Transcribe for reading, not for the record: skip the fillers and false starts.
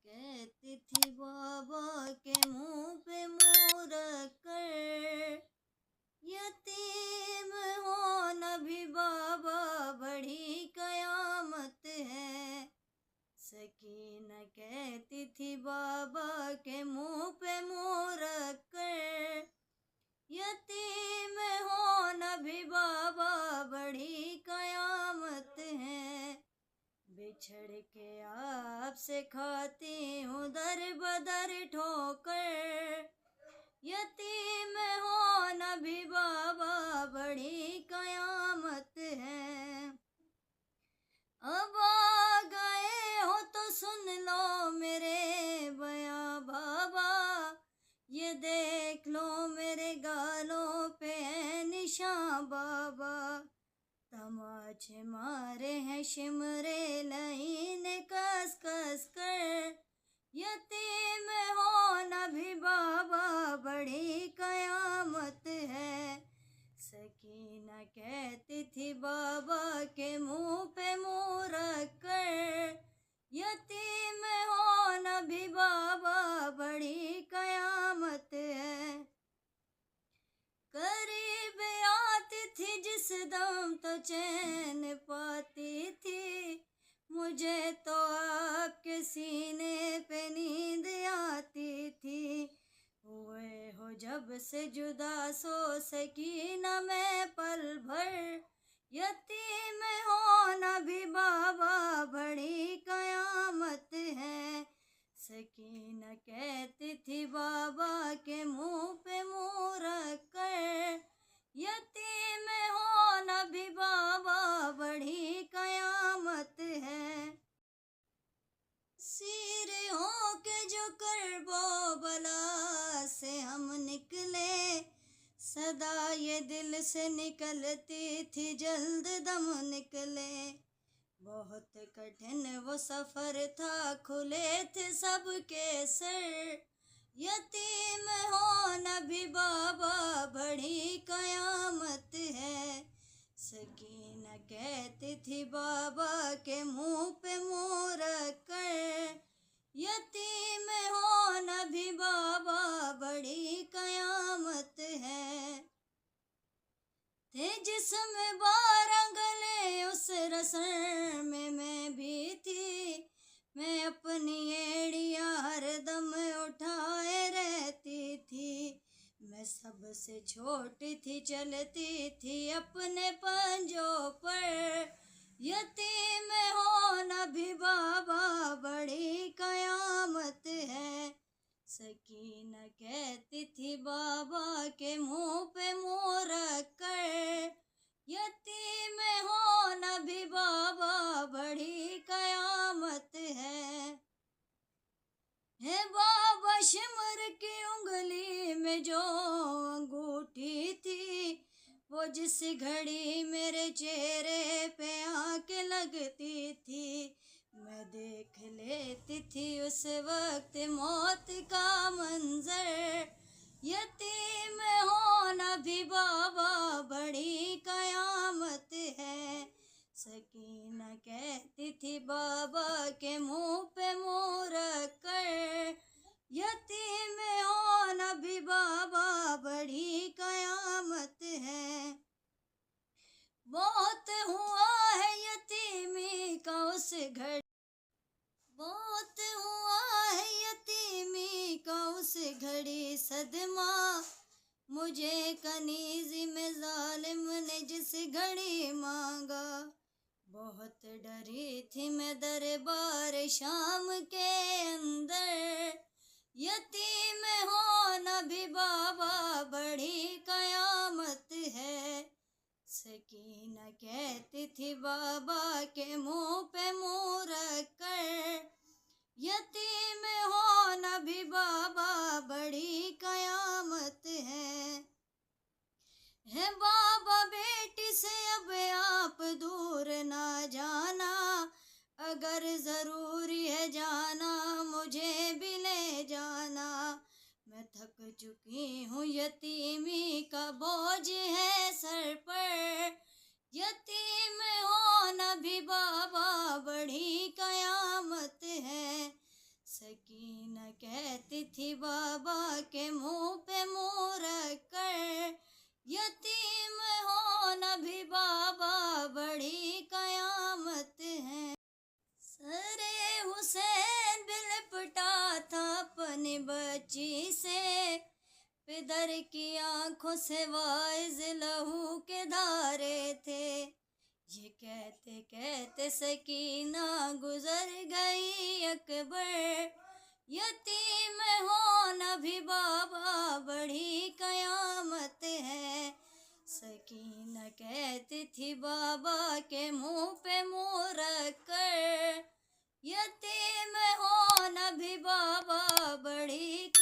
कहती थी बाबा के मुंह पे मोर कर, यतीम हो न भी बाबा बड़ी कयामत है। सकीना कहती थी बाबा के मुंह पे मोर कर, यतीम हो न भी बाबा बड़ी कयामत है। बिछड़ के आपसे खाती हूँ दर बदर ठोकर, यतीम हो न भी बाबा बड़ी कयामत है। अब आ गए हो तो सुन लो मेरे बयां बाबा, ये देख लो मेरे गालों पे है निशान बाबा। तमाचे मारे हैं शिमरे लाइन कस कस कर, यतीम हो न भी बाबा बड़ी कयामत है। सकीना कहती थी बाबा के मुंह पे मुंह रख कर, यतीम हो न भी बाबा बड़ी कयामत है। करीब आती थी जिस दम तो चैन पाती थी, मुझे तो आपके सीने पे नींद आती थी। हुए हो जब से जुदा सो सकी न मैं पल भर, यतीम हो न भी बाबा बड़ी कयामत है। सकीना कहती थी बाबा के मुंह पे मुंह रख कर, यतीम हो न भी बाबा बड़ी कयामत है। सिर हो के जो करबो बला से हम निकले, सदा ये दिल से निकलती थी जल्द दम निकले। बहुत कठिन वो सफर था खुले थे सबके सर, यतीम हो न भी बाबा बड़ी कयामत है। सकीना कहती थी बाबा के मुंह पे मुंह रख कर, यतीम हो न भी बाबा बड़ी कयामत है। थे जिसमें 12 गले उस रसन में मैं भी थी, मैं अपनी एड़ियां हरदम उठाए रहती थी। मैं सबसे छोटी थी चलती थी अपने पंजों पर, यतीम हो न भी बाबा बड़ी कयामत है। सकीना कहती थी बाबा के मुंह पे मुंह रख कर, यतीम हो न भी बाबा बड़ी कयामत है। बाबा शिमर की उंगली में जो अंगूठी थी, वो जिस घड़ी मेरे चेहरे पे आके लगती थी, मैं देख लेती थी उस वक्त मौत का मंजर। यतीम हो न भी बाबा बड़ी कयामत है। सकीना कहती थी बाबा के मुंह पे मुंह रख कर, यतीम हो न भी बाबा बड़ी कयामत है। बहुत हुआ है यतीमी का उस घर, बहुत हुआ है यतीमी का उस घड़ी सदमा, मुझे कनीज़ी में जालिम ने जिस घड़ी मांगा। बहुत डरी थी मैं दरबार शाम के अंदर, यतीम हो न भी बाबा बड़ी कयामत है। सकीना कहती थी बाबा के मुंह पे मुंह रख कर, यतीम हो न भी बाबा बड़ी कयामत है। बाबा बेटी से अब आप दूर ना जाना, अगर ज़रूरी है जाना मुझे भी ले जाना। मैं थक चुकी हूँ यतीमी का बोझ है सर पर, यतीम हो न भी बाबा बड़ी कयामत है। थी बाबा के मुंह पे मुंह रख कर, यतीम हो न भी बाबा बड़ी कयामत है। सरे हुसैन भी लिपटा था अपनी बच्ची से, पिदर की आंखों से वाइज लहू के धारे थे। ये कहते कहते सकीना गुजर गई अकबर, यतीम हो न भी बाबा बड़ी कयामत है। सकीना कहती थी बाबा के मुंह पे मुंह रख कर, यतीम हो न भी बाबा बड़ी